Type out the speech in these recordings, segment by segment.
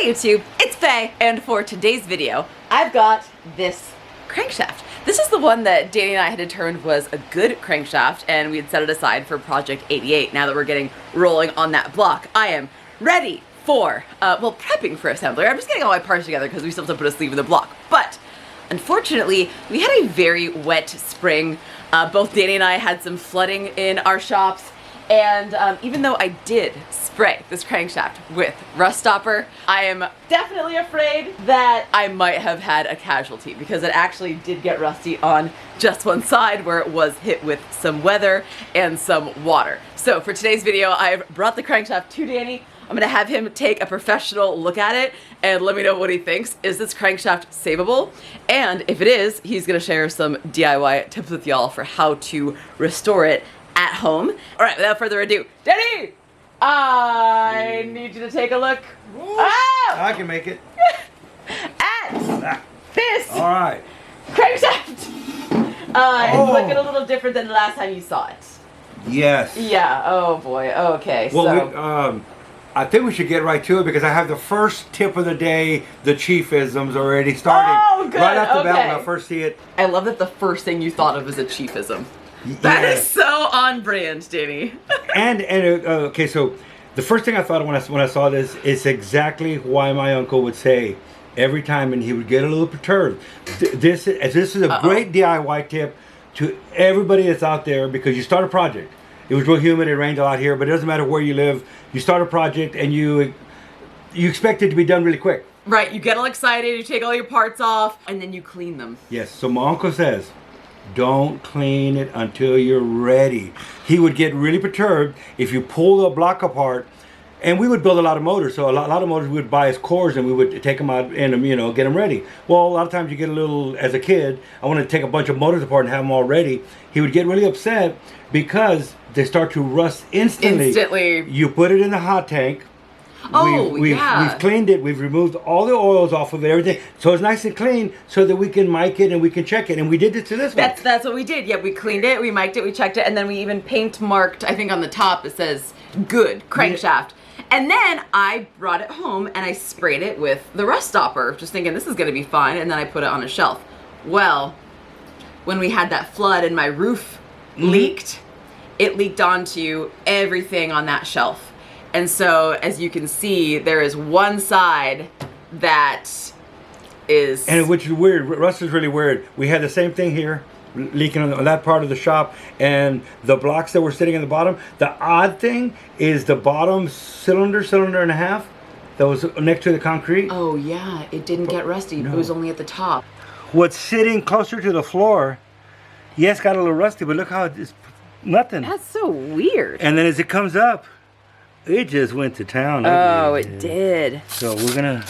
Hey YouTube, it's Faye, and for today's video, I've got this crankshaft. This is the one that Danny and I had determined was a good crankshaft, and we had set it aside for Project 88. Now that we're getting rolling on that block, I am ready for, prepping for assembly. I'm just getting all my parts together because we still have to put a sleeve in the block. But unfortunately, we had a very wet spring. Both Danny and I had some flooding in our shops, and even though I did spray this crankshaft with rust stopper, I am definitely afraid that I might have had a casualty because it actually did get rusty on just one side where it was hit with some weather and some water. So for today's video, I've brought the crankshaft to Danny. I'm gonna have him take a professional look at it and let me know what he thinks. Is this crankshaft savable? And if it is, he's gonna share some DIY tips with y'all for how to restore it at home. All right, without further ado, Danny, I need you to take a look. Oh! I can make it. At this All right. crankshaft. It's looking a little different than the last time you saw it. Yes. Yeah, oh boy, okay. Well, so I think we should get right to it because I have the first tip of the day, the chiefisms already starting. Oh, good. Right off the bat Okay. when I first see it. I love that the first thing you thought of is a chiefism. That is Yes. so on brand, Danny. Okay, so the first thing I thought of when I saw this is exactly why my uncle would say every time, and he would get a little perturbed. This is a great DIY tip to everybody that's out there because you start a project. It was real humid, it rained a lot here, but it doesn't matter where you live. You start a project and you expect it to be done really quick. Right, you get all excited, you take all your parts off, and then you clean them. Yes, so my uncle says, don't clean it until you're ready. He would get really perturbed if you pull the block apart, and we would build a lot of motors. So a lot of motors we would buy as cores, and we would take them out and get them ready. Well, a lot of times you get a little, as a kid, I wanted to take a bunch of motors apart and have them all ready. He would get really upset because they start to rust instantly. Instantly. You put it in the hot tank. Oh, yeah. We've cleaned it. We've removed all the oils off of it, everything. So it's nice and clean so that we can mic it and we can check it. And we did it to this one. That's what we did. Yeah, we cleaned it, we mic'd it, we checked it, and then we even paint marked, I think on the top it says, good, crankshaft. And then I brought it home and I sprayed it with the rust stopper, just thinking this is gonna be fine, and then I put it on a shelf. Well, when we had that flood and my roof leaked, it leaked onto everything on that shelf. And so, as you can see, there is one side that is... And which is weird. Rust is really weird. We had the same thing here, leaking on that part of the shop, and the blocks that were sitting in the bottom. The odd thing is the bottom cylinder and a half that was next to the concrete. Oh yeah, it didn't get rusty. No. It was only at the top. What's sitting closer to the floor, yes, got a little rusty, but look how it's nothing. That's so weird. And then as it comes up, it just went to town. Oh, it did. So we're gonna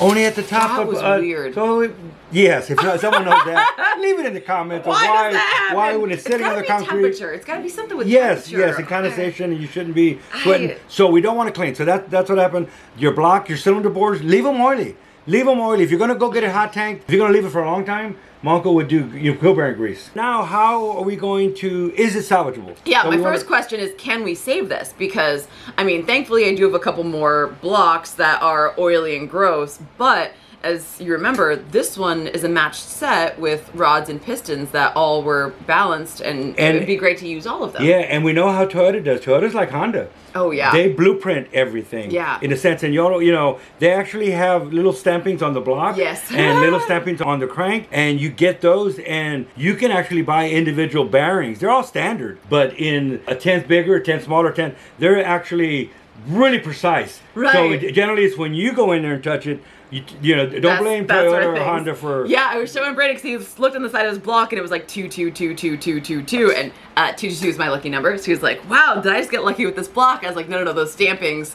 only at the top. That of was weird. So yes, if someone knows that, leave it in the comments. Why does that happen? Why when it's sitting on the concrete? Temperature. It's got to be something with Yes, temperature. yes, and condensation, and you shouldn't be sweating. So we don't want to clean. So that's what happened. Your block, your cylinder bores, leave them oily. Leave them oily. If you're gonna go get a hot tank, if you're gonna leave it for a long time, my uncle would do wheel bearing grease. Now, how are we going to? Is it salvageable? Yeah, So my first question is, can we save this? Because, I mean, thankfully I do have a couple more blocks that are oily and gross, but as you remember, this one is a matched set with rods and pistons that all were balanced, and it would be great to use all of them. Yeah, and we know how Toyota does. Toyota's like Honda. Oh yeah. They blueprint everything. Yeah. In a sense, and they actually have little stampings on the block. Yes. And little stampings on the crank, and you get those, and you can actually buy individual bearings. They're all standard, but in a 10th bigger, 10th smaller, 10th, they're actually really precise. Right. So generally, it's when you go in there and touch it. Don't blame Toyota or Honda for... Yeah, I was showing Brandon because he looked on the side of his block and it was like 2222222, and 222 is my lucky number. So he was like, wow, did I just get lucky with this block? I was like, no, those stampings,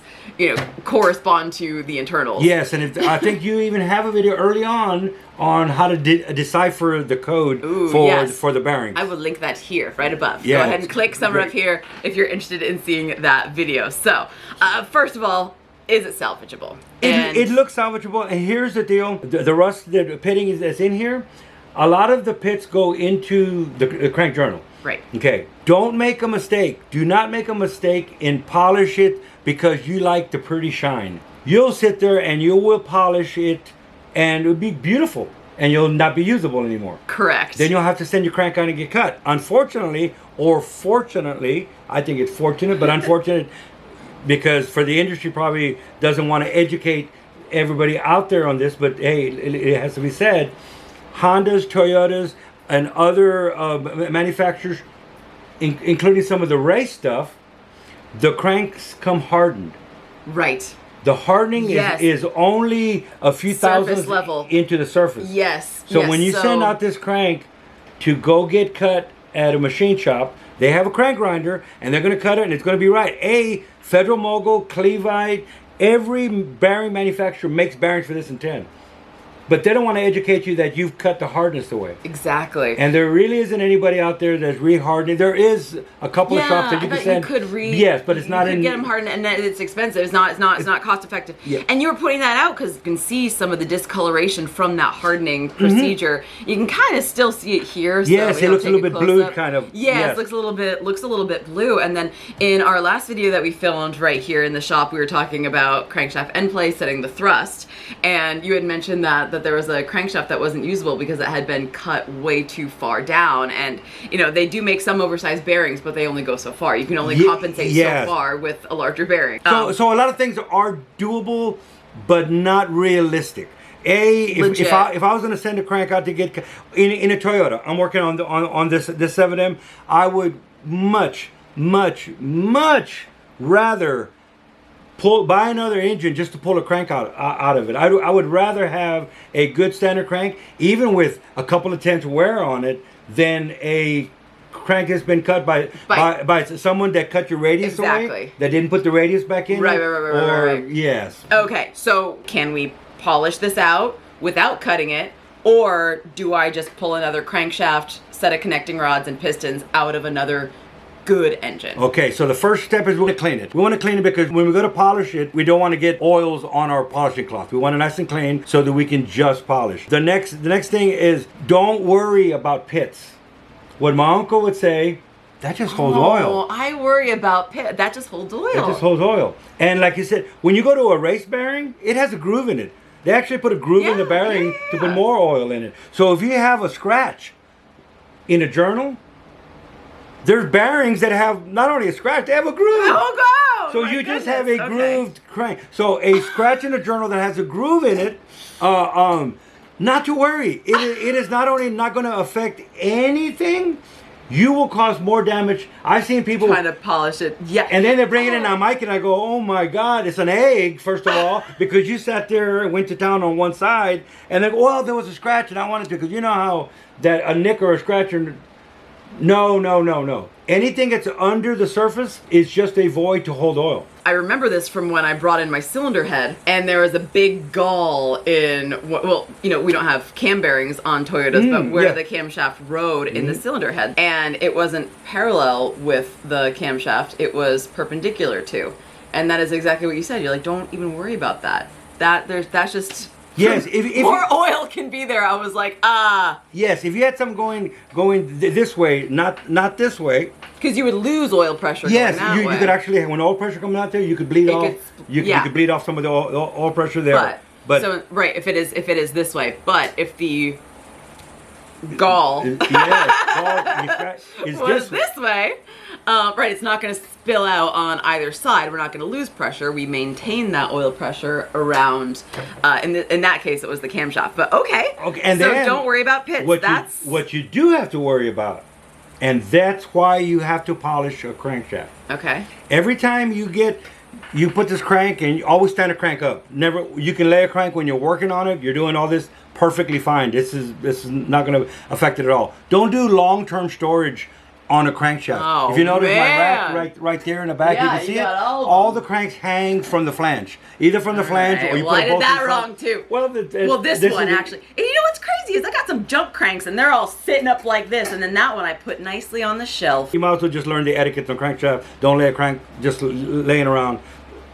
correspond to the internals. Yes, and I think you even have a video early on how to decipher the code for the bearings. I will link that here, right above. Yeah, Go ahead and click somewhere up here if you're interested in seeing that video. So, first of all, is it salvageable? It looks salvageable, and here's the deal. The rust, the pitting that's in here, a lot of the pits go into the crank journal. Right. Okay, don't make a mistake. Do not make a mistake and polish it because you like the pretty shine. you'll sit there and you will polish it, and it'll be beautiful, and you'll not be usable anymore. Correct. Then you'll have to send your crank out and get cut. Unfortunately, or fortunately, I think it's fortunate, but unfortunate, because for the industry probably doesn't want to educate everybody out there on this, but hey, it has to be said, Hondas, Toyotas, and other manufacturers, including some of the race stuff, the cranks come hardened. Right. The hardening is only a few thousandths level into the surface. Yes. So when you send out this crank to go get cut at a machine shop, they have a crank grinder and they're going to cut it and it's going to be right. Federal Mogul, Clevite, every bearing manufacturer makes bearings for this intent. But they don't want to educate you that you've cut the hardness away. Exactly. And there really isn't anybody out there that's re-hardening. There is a couple of shops that you can send. Yes, but it's not in. You could get them hardened, and it's expensive. It's not cost effective. Yeah. And you were putting that out because you can see some of the discoloration from that hardening procedure. You can kind of still see it here. So yes, it looks a little bit blue, kind of. Yes, looks a little bit blue. And then in our last video that we filmed right here in the shop, we were talking about crankshaft end play, setting the thrust, and you had mentioned that there was a crankshaft that wasn't usable because it had been cut way too far down. And you know, they do make some oversized bearings, but they only go so far. You can only compensate so far with a larger bearing. So a lot of things are doable, but not realistic. If I was going to send a crank out to get in a Toyota, I'm working on this 7M, I would much rather buy another engine just to pull a crank out of it. I would rather have a good standard crank, even with a couple of tenths wear on it, than a crank that's been cut by someone that cut your radius away, that didn't put the radius back in. Right. Yes. Okay, so can we polish this out without cutting it, or do I just pull another crankshaft, set of connecting rods and pistons out of another good engine? Okay, so the first step is we want to clean it. We want to clean it because when we go to polish it, we don't want to get oils on our polishing cloth. We want it nice and clean so that we can just polish. The next thing is, don't worry about pits. What my uncle would say, that just holds oil. I worry about pit. That just holds oil. That just holds oil. And like you said, when you go to a race bearing, it has a groove in it. They actually put a groove in the bearing to put more oil in it. So if you have a scratch in a journal, there's bearings that have not only a scratch, they have a groove. Oh, God! So you just have a grooved crank. So a scratch in a journal that has a groove in it, not to worry. It is not only not going to affect anything, you will cause more damage. I've seen people trying to polish it. Yeah. And then they bring it in on Mike and I go, oh my God, it's an egg, first of all, because you sat there and went to town on one side, and they go, well, there was a scratch and I wanted to, because you know how that a nick or a scratch No. Anything that's under the surface is just a void to hold oil. I remember this from when I brought in my cylinder head, and there was a big gall in, well, you know, we don't have cam bearings on Toyotas, but where the camshaft rode in the cylinder head. And it wasn't parallel with the camshaft, it was perpendicular to. And that is exactly what you said. You're like, don't even worry about that. That's just... Yes, if more oil can be there. I was like, Yes, if you had something going this way, not this way. Because you would lose oil pressure. Yes, going that way. You could actually, when oil pressure comes out there, you could bleed off. You could bleed off some of the oil pressure there. But so right, if it is this way, but if the gall is this way, right, it's not going to spill out on either side. We're not going to lose pressure. We maintain that oil pressure around. In that case, it was the camshaft. But okay, and so then don't worry about pits. What you do have to worry about, and that's why you have to polish a crankshaft. Okay. Every time you put this crank, and you always stand a crank up. You can lay a crank when you're working on it. You're doing all this perfectly fine. This is not going to affect it at all. Don't do long-term storage on a crankshaft. Oh, if you notice my rack right there in the back, you can see it. All the cranks hang from the flange, either from the flange or you put I both did that wrong too. Well, this one actually. And you know what's crazy is I got some jump cranks and they're all sitting up like this, and then that one I put nicely on the shelf. You might as well just learn the etiquette on crankshaft. Don't lay a crank just laying around.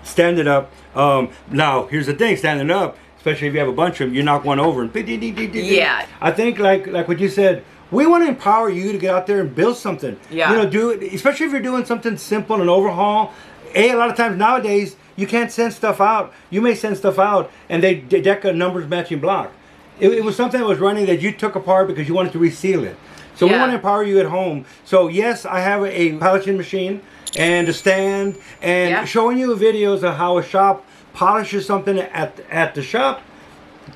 Stand it up. Now here's the thing: standing up, especially if you have a bunch of them, you knock one over and yeah. I think like what you said. We want to empower you to get out there and build something. Yeah. You know, do it, especially if you're doing something simple, an overhaul. A lot of times nowadays, you can't send stuff out. You may send stuff out and they deck a numbers matching block. It was something that was running that you took apart because you wanted to reseal it. So we want to empower you at home. So yes, I have a polishing machine and a stand and showing you videos of how a shop polishes something at the shop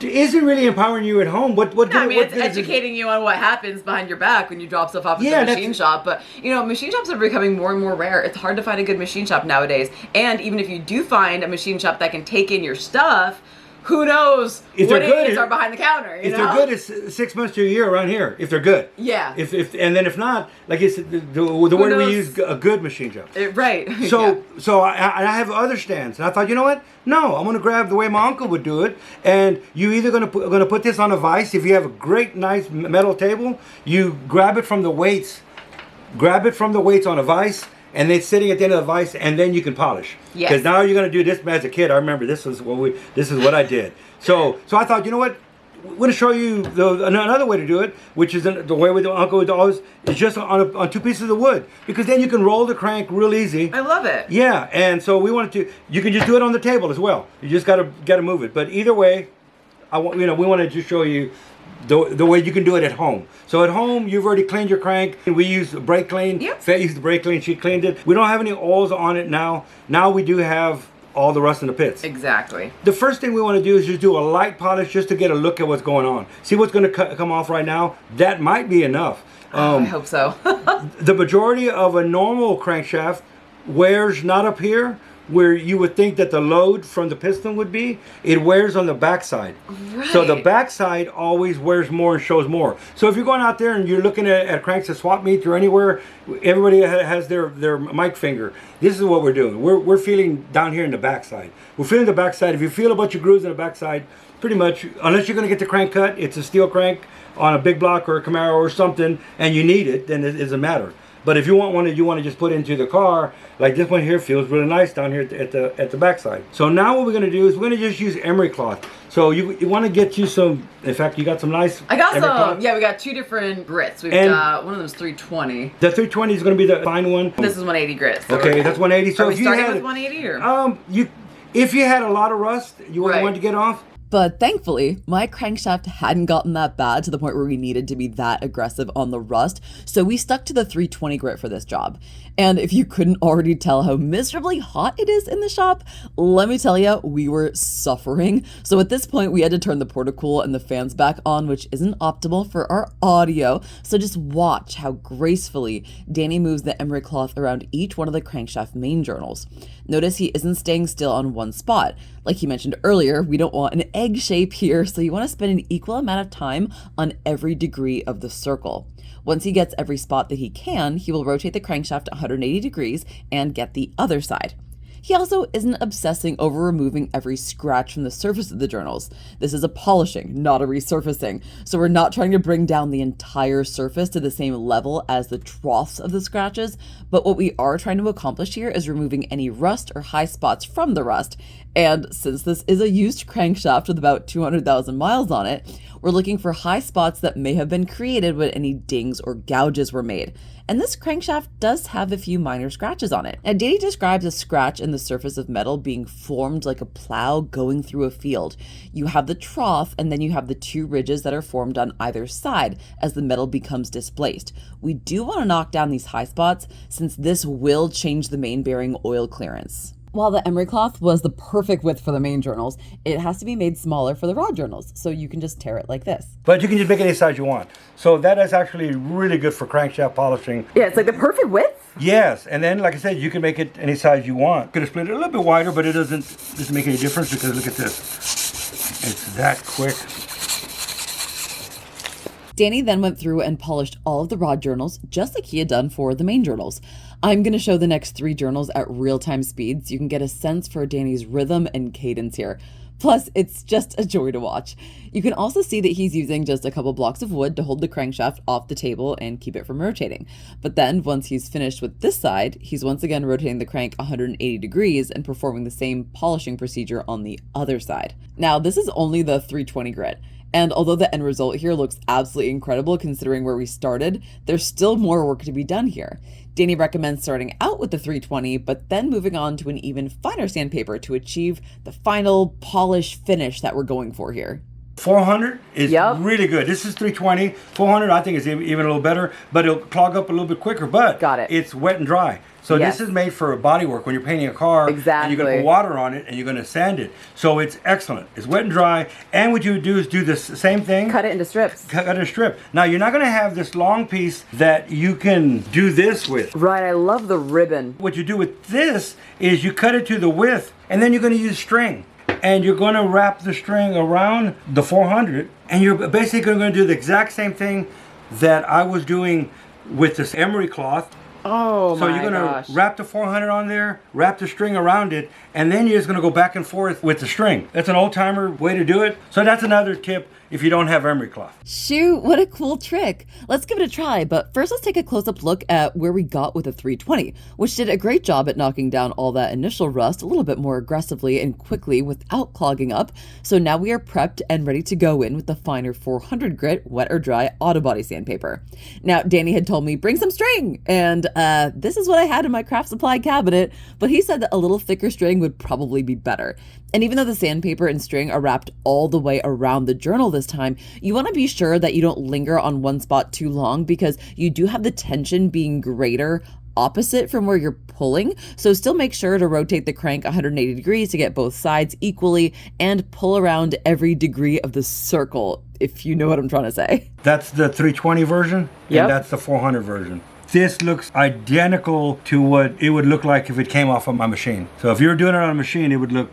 isn't really empowering you at home. It's educating you on what happens behind your back when you drop stuff off at the machine shop. But you know, machine shops are becoming more and more rare. It's hard to find a good machine shop nowadays. And even if you do find a machine shop that can take in your stuff, who knows what idiots are behind the counter? If they're good, it's 6 months to a year around here. If they're good, if not, like it's the word we use, a good machine shop. Right. So I have other stands, and I thought, you know what? No, I'm gonna grab the way my uncle would do it. And you either gonna put this on a vise. If you have a great nice metal table, you grab it from the weights. Grab it from the weights on a vise. And then sitting at the end of the vise, and then you can polish. Yes. Because now you're going to do this as a kid. I remember this is what I did. So I thought, you know what? We're going to show you another way to do it, which is the way with the uncle would always is just on 2 pieces of wood, because then you can roll the crank real easy. I love it. Yeah, and so we wanted to. You can just do it on the table as well. You just got to move it. But either way, we wanted to show you the way you can do it at home. So at home, you've already cleaned your crank. We use brake clean. Yep. Faye used the brake clean. She cleaned it. We don't have any oils on it now. Now we do have all the rust in the pits. Exactly. The first thing we want to do is just do a light polish just to get a look at what's going on. See what's going to come off right now? That might be enough. I hope so. The majority of a normal crankshaft wears not up here, where you would think that the load from the piston would be. It wears on the backside. Right. So the backside always wears more and shows more. So if you're going out there and you're looking at cranks at swap meets or anywhere, everybody has their mic finger. This is what we're doing. We're feeling down here in the backside. We're feeling the backside. If you feel a bunch of grooves in the backside, pretty much, unless you're going to get the crank cut, it's a steel crank on a big block or a Camaro or something, and you need it, then it doesn't matter. But if you want one that you want to just put into the car, like this one here feels really nice down here at the backside. So now what we're going to do is we're going to just use emery cloth. So you want to get you some, in fact, you got some nice I got some, cloth. yeah, we got 2 different grits. We've got, one of them's 320. The 320 is going to be the fine one. This is 180 grits. So okay, that's 180. So are we if you starting had, with 180 or? If you had a lot of rust, you wanted to get off. But thankfully, my crankshaft hadn't gotten that bad to the point where we needed to be that aggressive on the rust, so we stuck to the 320 grit for this job. And if you couldn't already tell how miserably hot it is in the shop, let me tell you, we were suffering. So at this point, we had to turn the portacool and the fans back on, which isn't optimal for our audio. So just watch how gracefully Danny moves the emery cloth around each one of the crankshaft main journals. Notice he isn't staying still on one spot. Like he mentioned earlier, we don't want an egg shape here, so you want to spend an equal amount of time on every degree of the circle. Once he gets every spot that he can, he will rotate the crankshaft 180 degrees and get the other side. He also isn't obsessing over removing every scratch from the surface of the journals. This is a polishing, not a resurfacing. So we're not trying to bring down the entire surface to the same level as the troughs of the scratches, but what we are trying to accomplish here is removing any rust or high spots from the rust. And since this is a used crankshaft with about 200,000 miles on it, we're looking for high spots that may have been created when any dings or gouges were made. And this crankshaft does have a few minor scratches on it. Now, Danny describes a scratch in the surface of metal being formed like a plow going through a field. You have the trough, and then you have the 2 ridges that are formed on either side as the metal becomes displaced. We do want to knock down these high spots since this will change the main bearing oil clearance. While the emery cloth was the perfect width for the main journals, it has to be made smaller for the rod journals, so you can just tear it like this. But you can just make it any size you want. So that is actually really good for crankshaft polishing. Yeah, it's like the perfect width. Yes, and then like I said, you can make it any size you want. Could have split it a little bit wider, but it doesn't make any difference because look at this. It's that quick. Danny then went through and polished all of the rod journals just like he had done for the main journals. I'm going to show the next 3 journals at real-time speed so you can get a sense for Danny's rhythm and cadence here. Plus, it's just a joy to watch. You can also see that he's using just a couple blocks of wood to hold the crankshaft off the table and keep it from rotating. But then, once he's finished with this side, he's once again rotating the crank 180 degrees and performing the same polishing procedure on the other side. Now, this is only the 320 grit. And although the end result here looks absolutely incredible considering where we started, there's still more work to be done here. Danny recommends starting out with the 320, but then moving on to an even finer sandpaper to achieve the final polish finish that we're going for here. 400 is really good. This is 320. 400 I think is even a little better, but it'll clog up a little bit quicker, but it's wet and dry. So this is made for body work when you're painting a car and you're going to put water on it and you're going to sand it. So it's excellent. It's wet and dry. And what you would do is do the same thing. Cut it into strips. Cut it in a strip. Now you're not going to have this long piece that you can do this with. Right, I love the ribbon. What you do with this is you cut it to the width and then you're going to use string. And you're going to wrap the string around the 400 and you're basically going to do the exact same thing that I was doing with this emery cloth. Oh my gosh. So you're going to wrap the 400 on there, wrap the string around it, and then you're just going to go back and forth with the string. That's an old-timer way to do it. So that's another tip if you don't have emery cloth. Shoot, what a cool trick. Let's give it a try, but first let's take a close-up look at where we got with the 320, which did a great job at knocking down all that initial rust a little bit more aggressively and quickly without clogging up. So now we are prepped and ready to go in with the finer 400 grit wet or dry auto body sandpaper. Now, Danny had told me bring some string, and this is what I had in my craft supply cabinet, but he said that a little thicker string would probably be better. And even though the sandpaper and string are wrapped all the way around the journal this time, you want to be sure that you don't linger on one spot too long because you do have the tension being greater opposite from where you're pulling. So still make sure to rotate the crank 180 degrees to get both sides equally and pull around every degree of the circle, if you know what I'm trying to say. That's the 320 version, and that's the 400 version. This looks identical to what it would look like if it came off of my machine. So if you were doing it on a machine, it would look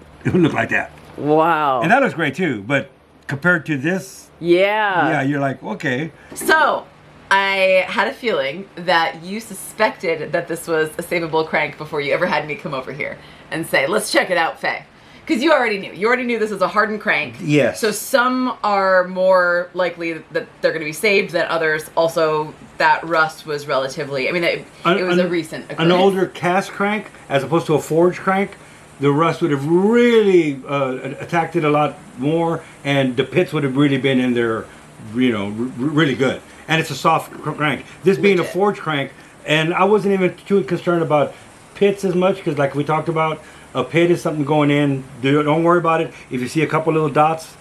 like that. Wow. And that looks great too, but compared to this, yeah, you're like, okay. So I had a feeling that you suspected that this was a savable crank before you ever had me come over here and say, let's check it out, Faye. Because you already knew. You already knew this is a hardened crank. Yes. So some are more likely that they're going to be saved than others. Also, that rust was relatively, I mean, it was a recent occurrence. An older cast crank, as opposed to a forged crank, the rust would have really attacked it a lot more, and the pits would have really been in there, you know, really good. And it's a soft crank. This being a forged crank, and I wasn't even too concerned about pits as much, because like we talked about, a pit is something going in. Don't worry about it. If you see a couple little dots,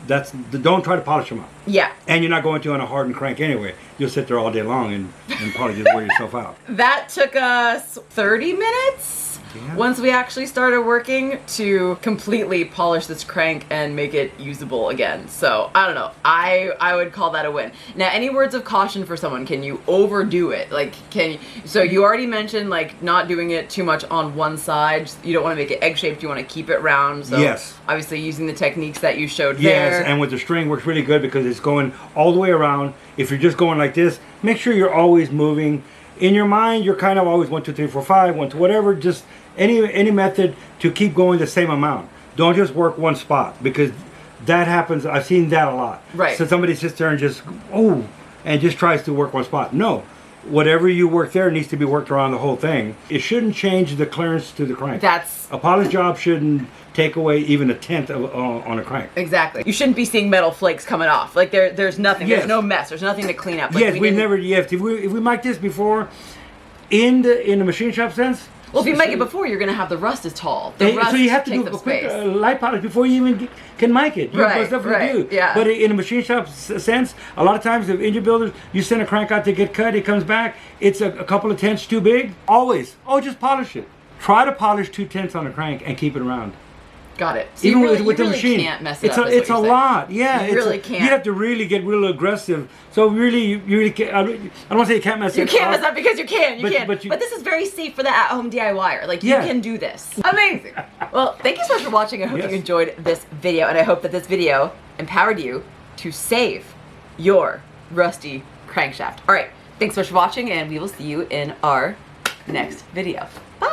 don't try to polish them out. Yeah. And you're not going to on a hardened crank anyway. You'll sit there all day long and probably just wear yourself out. That took us 30 minutes once we actually started working to completely polish this crank and make it usable again. So I don't know. I would call that a win. Now, any words of caution for someone? Can you overdo it? Like, so you already mentioned like not doing it too much on one side. You don't want to make it egg shaped. You want to keep it round. So yes. Obviously using the techniques that you showed there. Yes, and with the string works really good because it's going all the way around. If you're just going like this, make sure you're always moving. In your mind, you're kind of always 1, 2, 3, 4, 5, 1, 2, whatever. Just any method to keep going the same amount. Don't just work one spot, because that happens. I've seen that a lot. Right. So somebody sits there and just just tries to work one spot. No. Whatever you work there needs to be worked around the whole thing. It shouldn't change the clearance to the crank. A polished job shouldn't take away even a tenth on a crank. Exactly. You shouldn't be seeing metal flakes coming off. Like there's nothing. There's no mess. There's nothing to clean up. Like yes, if we mic'd this before, in the machine shop sense. Well, if you mic it before, you're going to have the rust is tall. The rust so you have to do a quick light polish before you even can mic it. Right. Yeah. But in a machine shop sense, a lot of times the engine builders, you send a crank out to get cut, it comes back, it's a couple of tenths too big. Always, just polish it. Try to polish 2 tenths on a crank and keep it around. Got it. So even you with the really machine, can't mess it it's up. It's a lot. Yeah, you really can't. You have to really get real aggressive. So really, you really can't. I don't want to say you can't mess it up. You can't mess up because you can. You can. But this is very safe for the at-home DIYer. Like you can do this. Amazing. Well, thank you so much for watching. I hope you enjoyed this video, and I hope that this video empowered you to save your rusty crankshaft. All right. Thanks so much for watching, and we will see you in our next video. Bye.